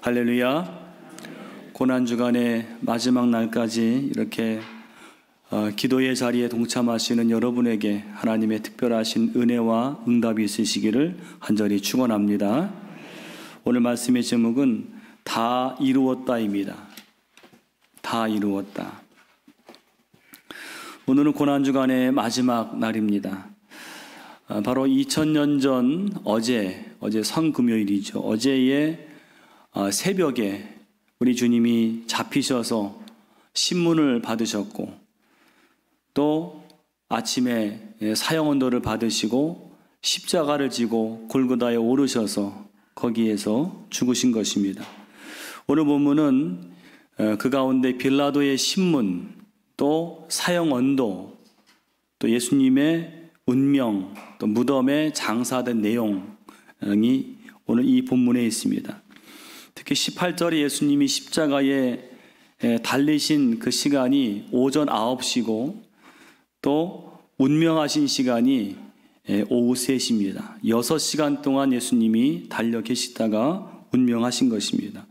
할렐루야. 고난주간의 마지막 날까지 이렇게 기도의 자리에 동참하시는 여러분에게 하나님의 특별하신 은혜와 응답이 있으시기를 간절히 축원합니다. 오늘 말씀의 제목은 다 이루었다입니다. 다 이루었다. 오늘은 고난주간의 마지막 날입니다. 바로 2000년 전 어제 성금요일이죠. 어제의 새벽에 우리 주님이 잡히셔서 신문을 받으셨고 또 아침에 사형언도를 받으시고 십자가를 지고 골고다에 오르셔서 거기에서 죽으신 것입니다. 오늘 본문은 그 가운데 빌라도의 신문, 또 사형언도, 또 예수님의 운명, 또 무덤에 장사된 내용이 오늘 이 본문에 있습니다. 특히 18절에 예수님이 십자가에 달리신 그 시간이 오전 9시고 또 운명하신 시간이 오후 3시입니다. 6시간 동안 예수님이 달려 계시다가 운명하신 것입니다.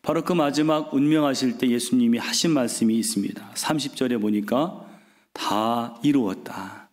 바로 그 마지막 운명하실 때 예수님이 하신 말씀이 있습니다. 30절에 보니까 다 이루었다.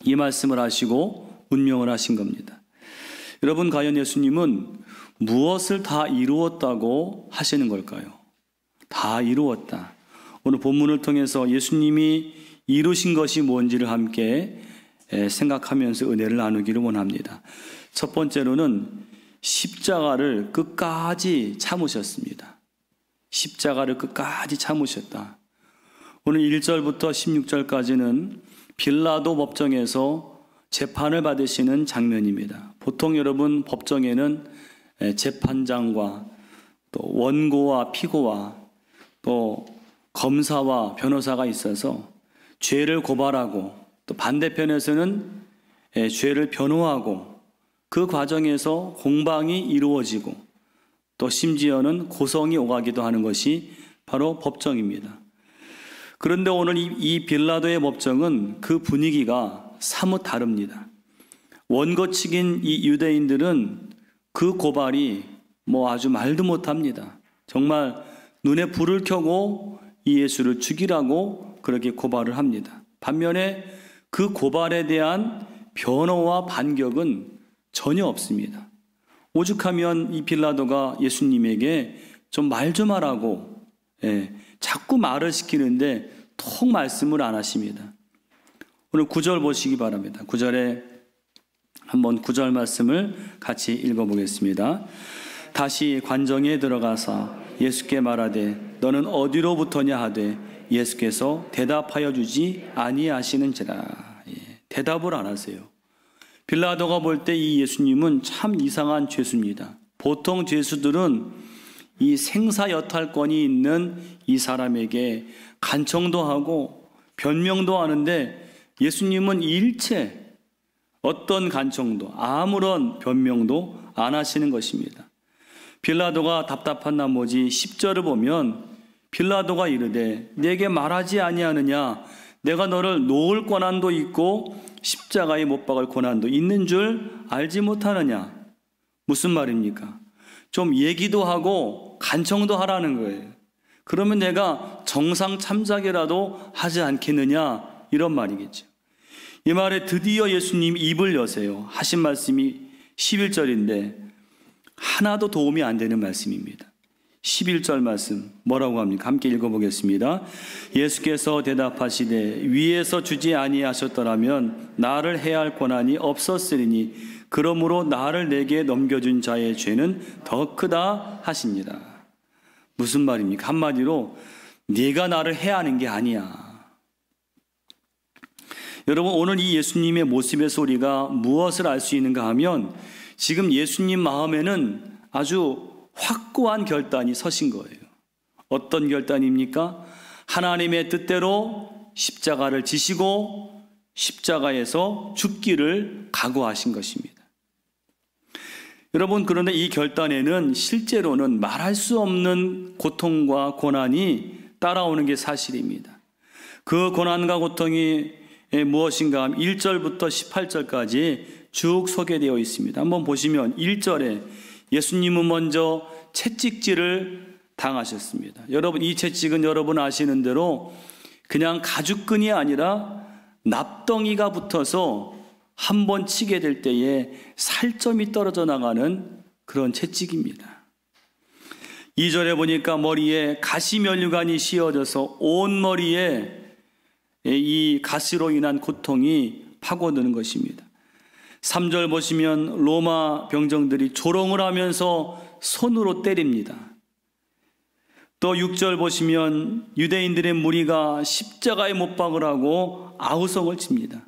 이 말씀을 하시고 운명을 하신 겁니다. 여러분, 과연 예수님은 무엇을 다 이루었다고 하시는 걸까요? 다 이루었다. 오늘 본문을 통해서 예수님이 이루신 것이 뭔지를 함께 생각하면서 은혜를 나누기를 원합니다. 첫 번째로는 십자가를 끝까지 참으셨습니다. 십자가를 끝까지 참으셨다. 오늘 1절부터 16절까지는 빌라도 법정에서 재판을 받으시는 장면입니다. 보통 여러분 법정에는 재판장과 또 원고와 피고와 또 검사와 변호사가 있어서 죄를 고발하고 또 반대편에서는 죄를 변호하고 그 과정에서 공방이 이루어지고 또 심지어는 고성이 오가기도 하는 것이 바로 법정입니다. 그런데 오늘 이 빌라도의 법정은 그 분위기가 사뭇 다릅니다. 원고 측인 이 유대인들은 그 고발이 아주 말도 못합니다. 정말 눈에 불을 켜고 이 예수를 죽이라고 그렇게 고발을 합니다. 반면에 그 고발에 대한 변호와 반격은 전혀 없습니다. 오죽하면 이 빌라도가 예수님에게 좀 말 좀 하라고 자꾸 말을 시키는데 통 말씀을 안 하십니다. 오늘 9절 보시기 바랍니다. 9절에 한번 9절 말씀을 같이 읽어보겠습니다. 다시 관정에 들어가사 예수께 말하되 너는 어디로부터냐 하되 예수께서 대답하여 주지 아니하시는지라. 대답을 안 하세요. 빌라도가 볼 때 이 예수님은 참 이상한 죄수입니다. 보통 죄수들은 이 생사여탈권이 있는 이 사람에게 간청도 하고 변명도 하는데 예수님은 일체 어떤 간청도 아무런 변명도 안 하시는 것입니다. 빌라도가 답답한 나머지 10절을 보면 빌라도가 이르되 내게 말하지 아니하느냐 내가 너를 놓을 권한도 있고 십자가에 못 박을 권한도 있는 줄 알지 못하느냐. 무슨 말입니까? 좀 얘기도 하고 간청도 하라는 거예요. 그러면 내가 정상 참작이라도 하지 않겠느냐 이런 말이겠죠. 이 말에 드디어 예수님이 입을 여세요. 하신 말씀이 11절인데 하나도 도움이 안 되는 말씀입니다. 11절 말씀 뭐라고 합니까? 함께 읽어보겠습니다. 예수께서 대답하시되 위에서 주지 아니하셨더라면 나를 해야 할 권한이 없었으리니 그러므로 나를 내게 넘겨준 자의 죄는 더 크다 하십니다. 무슨 말입니까? 한마디로 네가 나를 해야 하는 게 아니야. 여러분, 오늘 이 예수님의 모습에서 우리가 무엇을 알 수 있는가 하면 지금 예수님 마음에는 아주 확고한 결단이 서신 거예요. 어떤 결단입니까? 하나님의 뜻대로 십자가를 지시고 십자가에서 죽기를 각오하신 것입니다. 여러분, 그런데 이 결단에는 실제로는 말할 수 없는 고통과 고난이 따라오는 게 사실입니다. 그 고난과 고통이 무엇인가 하면 1절부터 18절까지 쭉 소개되어 있습니다. 한번 보시면 1절에 예수님은 먼저 채찍질을 당하셨습니다. 여러분, 이 채찍은 여러분 아시는 대로 그냥 가죽끈이 아니라 납덩이가 붙어서 한 번 치게 될 때에 살점이 떨어져 나가는 그런 채찍입니다. 2절에 보니까 머리에 가시면류관이 씌어져서 온 머리에 이 가시로 인한 고통이 파고드는 것입니다. 3절 보시면 로마 병정들이 조롱을 하면서 손으로 때립니다. 또 6절 보시면 유대인들의 무리가 십자가에 못 박으라고 아우성을 칩니다.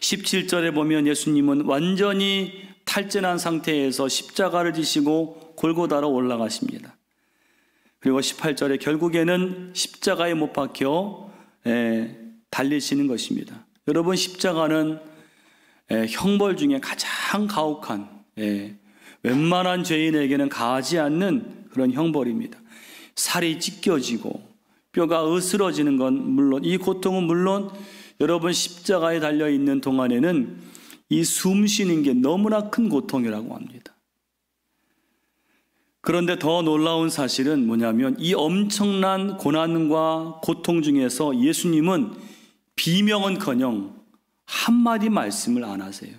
17절에 보면 예수님은 완전히 탈진한 상태에서 십자가를 지시고 골고다로 올라가십니다. 그리고 18절에 결국에는 십자가에 못 박혀 달리시는 것입니다. 여러분, 십자가는 형벌 중에 가장 가혹한, 웬만한 죄인에게는 가하지 않는 그런 형벌입니다. 살이 찢겨지고 뼈가 으스러지는 건 물론, 이 고통은 물론 여러분 십자가에 달려있는 동안에는 이 숨 쉬는 게 너무나 큰 고통이라고 합니다. 그런데 더 놀라운 사실은 뭐냐면 이 엄청난 고난과 고통 중에서 예수님은 비명은커녕 한마디 말씀을 안 하세요.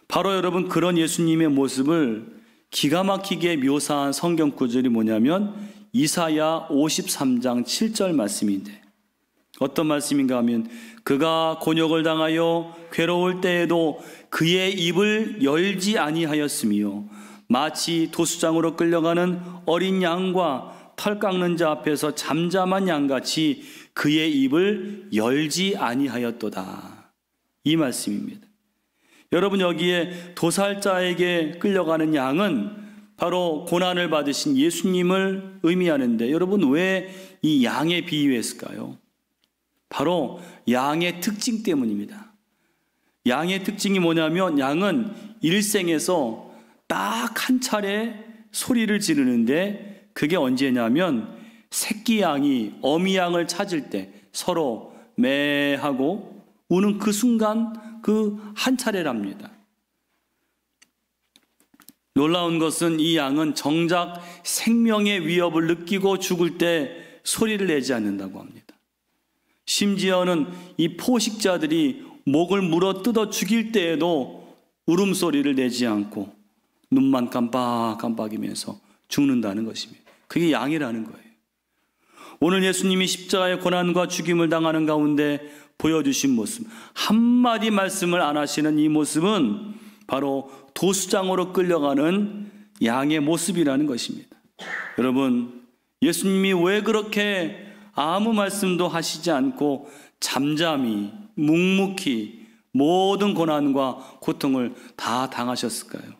바로 여러분, 그런 예수님의 모습을 기가 막히게 묘사한 성경 구절이 뭐냐면 이사야 53장 7절 말씀인데, 어떤 말씀인가 하면 그가 곤욕을 당하여 괴로울 때에도 그의 입을 열지 아니하였으며 마치 도수장으로 끌려가는 어린 양과 털 깎는 자 앞에서 잠잠한 양같이 그의 입을 열지 아니하였도다. 이 말씀입니다. 여러분, 여기에 도살자에게 끌려가는 양은 바로 고난을 받으신 예수님을 의미하는데, 여러분 왜 이 양에 비유했을까요? 바로 양의 특징 때문입니다. 양의 특징이 뭐냐면 양은 일생에서 딱 한 차례 소리를 지르는데, 그게 언제냐면 새끼 양이 어미 양을 찾을 때 서로 매하고 우는 그 순간, 그 한 차례랍니다. 놀라운 것은 이 양은 정작 생명의 위협을 느끼고 죽을 때 소리를 내지 않는다고 합니다. 심지어는 이 포식자들이 목을 물어 뜯어 죽일 때에도 울음소리를 내지 않고 눈만 깜빡깜빡이면서 죽는다는 것입니다. 그게 양이라는 거예요. 오늘 예수님이 십자가의 고난과 죽임을 당하는 가운데 보여주신 모습, 한마디 말씀을 안 하시는 이 모습은 바로 도수장으로 끌려가는 양의 모습이라는 것입니다. 여러분, 예수님이 왜 그렇게 아무 말씀도 하시지 않고 잠잠히 묵묵히 모든 고난과 고통을 다 당하셨을까요?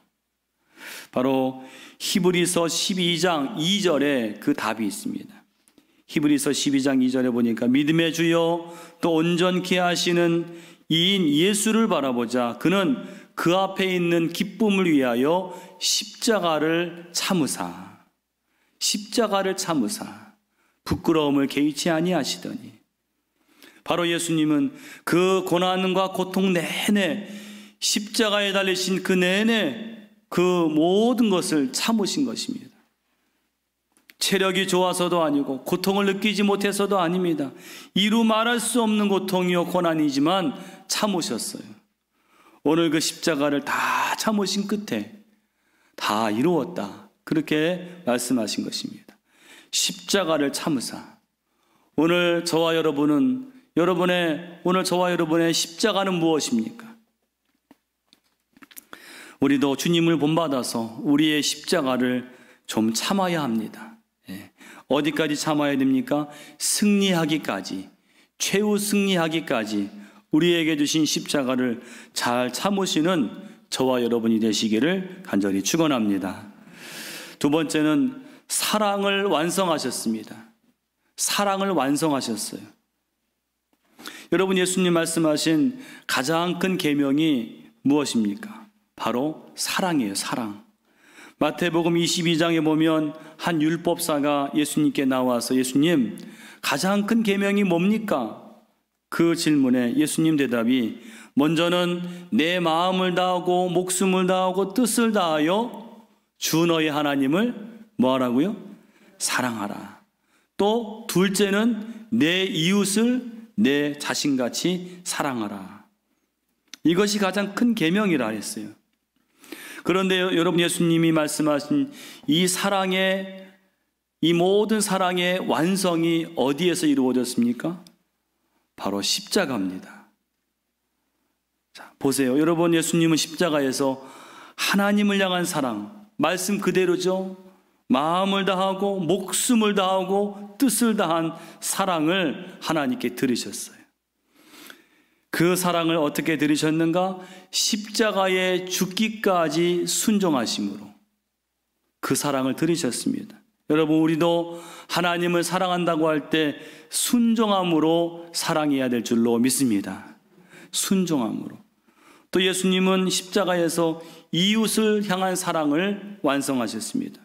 바로 히브리서 12장 2절에 그 답이 있습니다. 히브리서 12장 2절에 보니까 믿음의 주여 또 온전케 하시는 이인 예수를 바라보자. 그는 그 앞에 있는 기쁨을 위하여 십자가를 참으사 부끄러움을 개의치 아니하시더니. 바로 예수님은 그 고난과 고통 내내, 십자가에 달리신 그 내내 그 모든 것을 참으신 것입니다. 체력이 좋아서도 아니고 고통을 느끼지 못해서도 아닙니다. 이루 말할 수 없는 고통이요 고난이지만 참으셨어요. 오늘 그 십자가를 다 참으신 끝에 다 이루었다, 그렇게 말씀하신 것입니다. 십자가를 참으사. 오늘 저와 여러분의 십자가는 무엇입니까? 우리도 주님을 본받아서 우리의 십자가를 좀 참아야 합니다. 어디까지 참아야 됩니까? 승리하기까지, 최후 승리하기까지 우리에게 주신 십자가를 잘 참으시는 저와 여러분이 되시기를 간절히 축원합니다. 두 번째는 사랑을 완성하셨습니다. 사랑을 완성하셨어요. 여러분, 예수님 말씀하신 가장 큰 계명이 무엇입니까? 바로 사랑이에요. 사랑. 마태복음 22장에 보면 한 율법사가 예수님께 나와서 예수님, 가장 큰 계명이 뭡니까? 그 질문에 예수님 대답이 먼저는 내 마음을 다하고 목숨을 다하고 뜻을 다하여 주 너희 하나님을 뭐 하라고요? 사랑하라. 또 둘째는 내 이웃을 내 자신같이 사랑하라. 이것이 가장 큰 계명이라 했어요. 그런데 여러분, 예수님이 말씀하신 이 사랑의, 이 모든 사랑의 완성이 어디에서 이루어졌습니까? 바로 십자가입니다. 자, 보세요. 여러분, 예수님은 십자가에서 하나님을 향한 사랑, 말씀 그대로죠. 마음을 다하고 목숨을 다하고 뜻을 다한 사랑을 하나님께 드리셨어요. 그 사랑을 어떻게 드리셨는가? 십자가에 죽기까지 순종하심으로 그 사랑을 드리셨습니다. 여러분, 우리도 하나님을 사랑한다고 할 때 순종함으로 사랑해야 될 줄로 믿습니다. 순종함으로. 또 예수님은 십자가에서 이웃을 향한 사랑을 완성하셨습니다.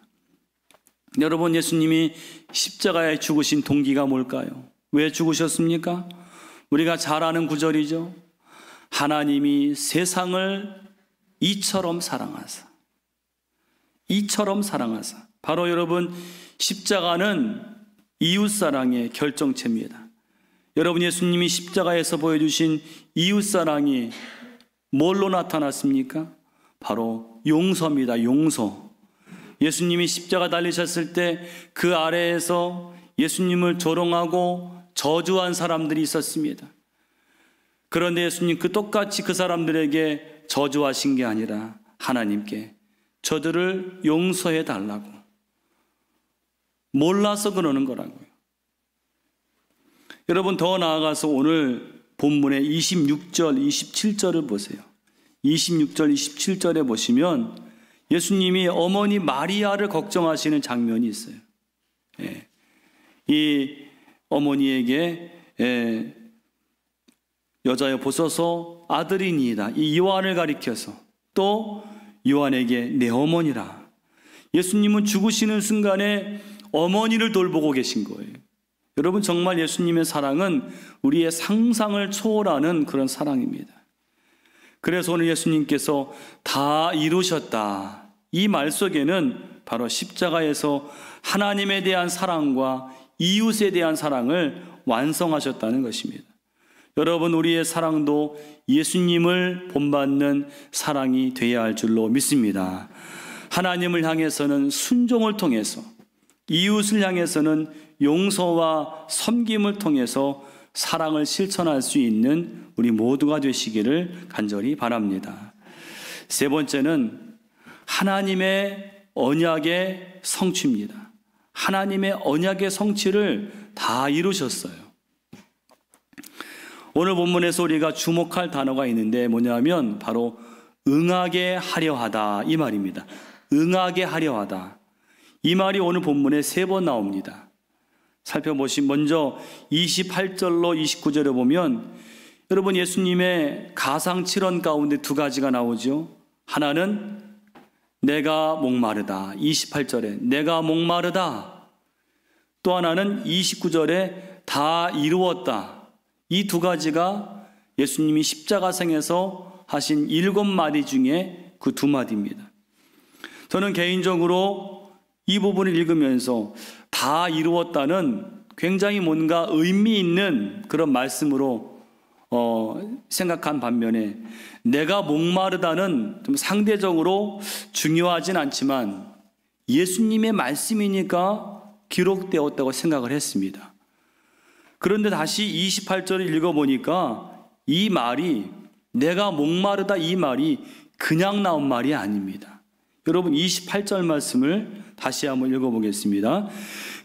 여러분, 예수님이 십자가에 죽으신 동기가 뭘까요? 왜 죽으셨습니까? 우리가 잘 아는 구절이죠. 하나님이 세상을 이처럼 사랑하사. 이처럼 사랑하사. 바로 여러분, 십자가는 이웃사랑의 결정체입니다. 여러분, 예수님이 십자가에서 보여주신 이웃사랑이 뭘로 나타났습니까? 바로 용서입니다. 용서. 예수님이 십자가 달리셨을 때 그 아래에서 예수님을 조롱하고 저주한 사람들이 있었습니다. 그런데 예수님 똑같이 그 사람들에게 저주하신 게 아니라 하나님께 저들을 용서해 달라고, 몰라서 그러는 거라고요. 여러분, 더 나아가서 오늘 본문의 26절, 27절을 보세요. 26절, 27절에 보시면 예수님이 어머니 마리아를 걱정하시는 장면이 있어요. 예. 이 어머니에게 여자여 보소서 아들이니이다. 이 요한을 가리켜서 또 요한에게 내 어머니라. 예수님은 죽으시는 순간에 어머니를 돌보고 계신 거예요. 여러분, 정말 예수님의 사랑은 우리의 상상을 초월하는 그런 사랑입니다. 그래서 오늘 예수님께서 다 이루셨다, 이 말 속에는 바로 십자가에서 하나님에 대한 사랑과 이웃에 대한 사랑을 완성하셨다는 것입니다. 여러분, 우리의 사랑도 예수님을 본받는 사랑이 되어야 할 줄로 믿습니다. 하나님을 향해서는 순종을 통해서, 이웃을 향해서는 용서와 섬김을 통해서 사랑을 실천할 수 있는 우리 모두가 되시기를 간절히 바랍니다. 세 번째는 하나님의 언약의 성취입니다. 하나님의 언약의 성취를 다 이루셨어요. 오늘 본문에서 우리가 주목할 단어가 있는데 뭐냐면 바로 응하게 하려 하다, 이 말입니다. 응하게 하려 하다. 이 말이 오늘 본문에 3번 나옵니다. 살펴보시면 먼저 28절로 29절에 보면 여러분, 예수님의 가상칠언 가운데 2가지가 나오죠. 하나는 내가 목마르다, 28절에 내가 목마르다. 또 하나는 29절에 다 이루었다. 이 2가지가 예수님이 십자가상에서 하신 7마디 중에 그 2마디입니다. 저는 개인적으로 이 부분을 읽으면서 다 이루었다는 굉장히 뭔가 의미 있는 그런 말씀으로 생각한 반면에 내가 목마르다는 좀 상대적으로 중요하진 않지만 예수님의 말씀이니까 기록되었다고 생각을 했습니다. 그런데 다시 28절을 읽어보니까 이 말이, 내가 목마르다, 이 말이 그냥 나온 말이 아닙니다. 여러분, 28절 말씀을 다시 한번 읽어보겠습니다.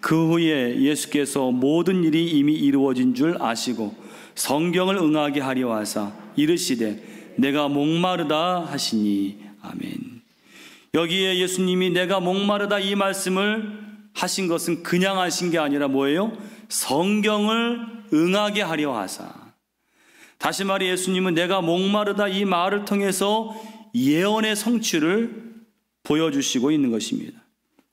그 후에 예수께서 모든 일이 이미 이루어진 줄 아시고 성경을 응하게 하려 하사 이르시되 내가 목마르다 하시니. 아멘. 여기에 예수님이 내가 목마르다 이 말씀을 하신 것은 그냥 하신 게 아니라 뭐예요? 성경을 응하게 하려 하사. 다시 말해 예수님은 내가 목마르다 이 말을 통해서 예언의 성취를 보여주시고 있는 것입니다.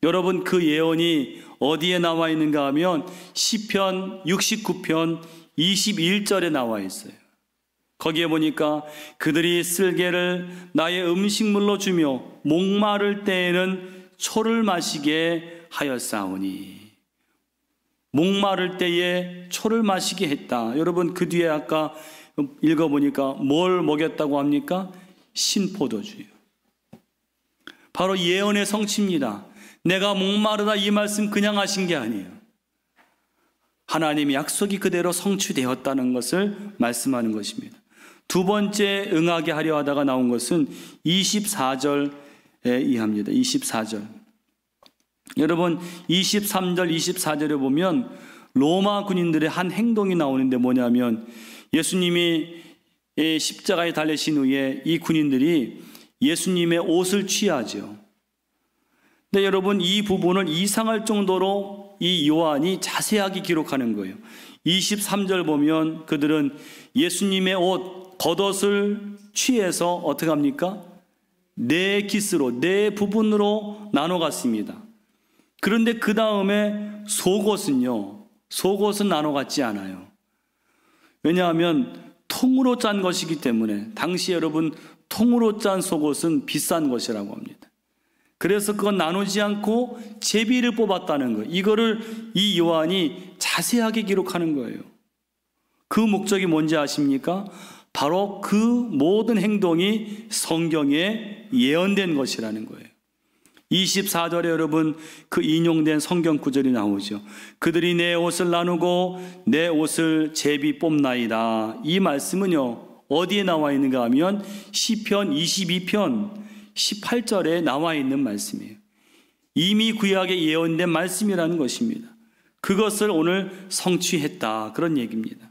여러분, 그 예언이 어디에 나와 있는가 하면 시편 69편 21절에 나와 있어요. 거기에 보니까 그들이 쓸개를 나의 음식물로 주며 목마를 때에는 초를 마시게 하였사오니. 목마를 때에 초를 마시게 했다. 여러분, 그 뒤에 아까 읽어보니까 뭘 먹였다고 합니까? 신포도주요. 바로 예언의 성취입니다. 내가 목마르다, 이 말씀 그냥 하신 게 아니에요. 하나님의 약속이 그대로 성취되었다는 것을 말씀하는 것입니다. 두 번째 응하게 하려 하다가 나온 것은 24절에 의합니다. 24절. 여러분, 23절, 24절에 보면 로마 군인들의 한 행동이 나오는데 뭐냐면, 예수님이 십자가에 달리신 후에 이 군인들이 예수님의 옷을 취하죠. 근데 여러분, 이 부분을 이상할 정도로 이 요한이 자세하게 기록하는 거예요. 23절 보면 그들은 예수님의 옷, 겉옷을 취해서 어떻게 합니까? 네 깃으로, 네 부분으로 나눠 갔습니다. 그런데 그 다음에 속옷은요, 속옷은 나눠 갔지 않아요. 왜냐하면 통으로 짠 것이기 때문에, 당시 여러분 통으로 짠 속옷은 비싼 것이라고 합니다. 그래서 그건 나누지 않고 제비를 뽑았다는 거예요. 이거를 이 요한이 자세하게 기록하는 거예요. 그 목적이 뭔지 아십니까? 바로 그 모든 행동이 성경에 예언된 것이라는 거예요. 24절에 여러분 그 인용된 성경 구절이 나오죠. 그들이 내 옷을 나누고 내 옷을 제비 뽑나이다. 이 말씀은요, 어디에 나와 있는가 하면 시편 22편 18절에 나와 있는 말씀이에요. 이미 구약에 예언된 말씀이라는 것입니다. 그것을 오늘 성취했다, 그런 얘기입니다.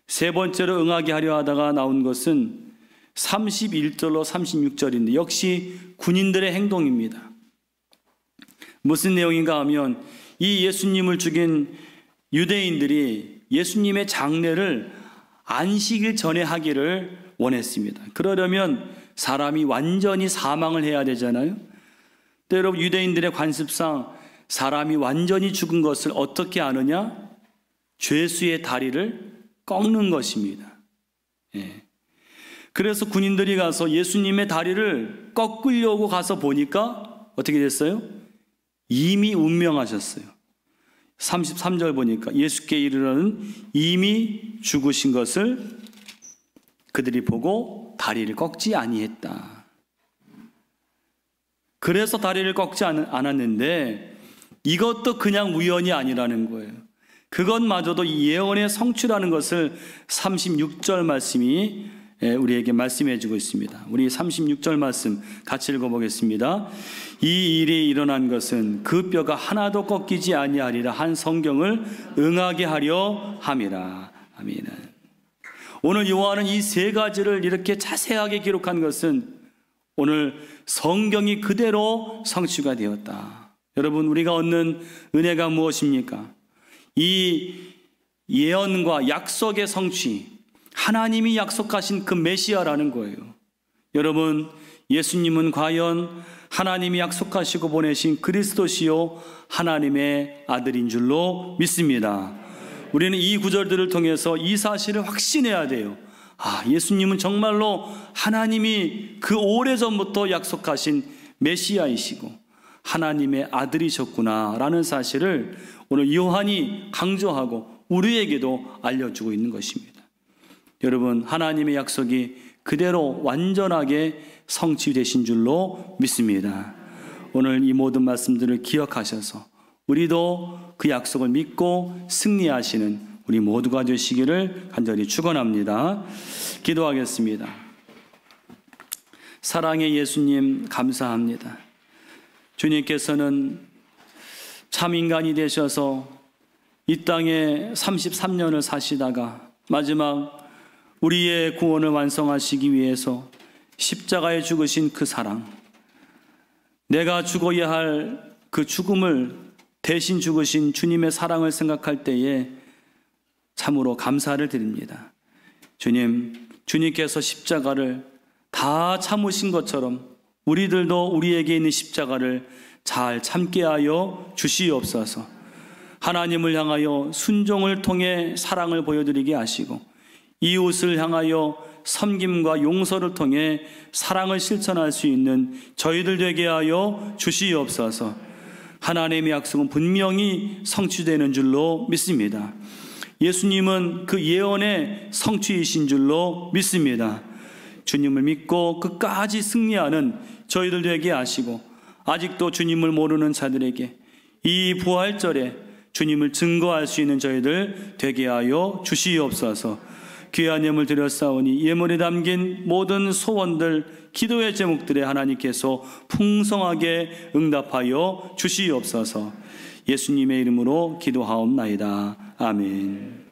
세 번째로 응하게 하려 하다가 나온 것은 31절로 36절인데 역시 군인들의 행동입니다. 무슨 내용인가 하면 이 예수님을 죽인 유대인들이 예수님의 장례를 안식일 전에 하기를 원했습니다. 그러려면 사람이 완전히 사망을 해야 되잖아요. 근데 여러분, 유대인들의 관습상 사람이 완전히 죽은 것을 어떻게 아느냐? 죄수의 다리를 꺾는 것입니다. 예. 그래서 군인들이 가서 예수님의 다리를 꺾으려고 가서 보니까 어떻게 됐어요? 이미 운명하셨어요. 33절 보니까 예수께 이르러는 이미 죽으신 것을 그들이 보고 다리를 꺾지 아니했다. 그래서 다리를 꺾지 않았는데 이것도 그냥 우연이 아니라는 거예요. 그것마저도 예언의 성취라는 것을 36절 말씀이 우리에게 말씀해 주고 있습니다. 우리 36절 말씀 같이 읽어보겠습니다. 이 일이 일어난 것은 그 뼈가 하나도 꺾이지 아니하리라 한 성경을 응하게 하려 함이라. 아멘. 오늘 요한은 이 세 가지를 이렇게 자세하게 기록한 것은 오늘 성경이 그대로 성취가 되었다. 여러분, 우리가 얻는 은혜가 무엇입니까? 이 예언과 약속의 성취, 하나님이 약속하신 그 메시아라는 거예요. 여러분, 예수님은 과연 하나님이 약속하시고 보내신 그리스도시요 하나님의 아들인 줄로 믿습니다. 우리는 이 구절들을 통해서 이 사실을 확신해야 돼요. 아, 예수님은 정말로 하나님이 그 오래전부터 약속하신 메시아이시고 하나님의 아들이셨구나 라는 사실을 오늘 요한이 강조하고 우리에게도 알려주고 있는 것입니다. 여러분, 하나님의 약속이 그대로 완전하게 성취되신 줄로 믿습니다. 오늘 이 모든 말씀들을 기억하셔서 우리도 그 약속을 믿고 승리하시는 우리 모두가 되시기를 간절히 축원합니다. 기도하겠습니다. 사랑의 예수님, 감사합니다. 주님께서는 참 인간이 되셔서 이 땅에 33년을 사시다가 마지막 우리의 구원을 완성하시기 위해서 십자가에 죽으신 그 사랑, 내가 죽어야 할 그 죽음을 대신 죽으신 주님의 사랑을 생각할 때에 참으로 감사를 드립니다. 주님, 주님께서 십자가를 다 참으신 것처럼 우리들도 우리에게 있는 십자가를 잘 참게 하여 주시옵소서. 하나님을 향하여 순종을 통해 사랑을 보여드리게 하시고 이웃을 향하여 섬김과 용서를 통해 사랑을 실천할 수 있는 저희들 되게 하여 주시옵소서. 하나님의 약속은 분명히 성취되는 줄로 믿습니다. 예수님은 그 예언의 성취이신 줄로 믿습니다. 주님을 믿고 끝까지 승리하는 저희들 되게 하시고, 아직도 주님을 모르는 자들에게 이 부활절에 주님을 증거할 수 있는 저희들 되게 하여 주시옵소서. 귀한 예물 드렸사오니 예물에 담긴 모든 소원들, 기도의 제목들에 하나님께서 풍성하게 응답하여 주시옵소서. 예수님의 이름으로 기도하옵나이다. 아멘.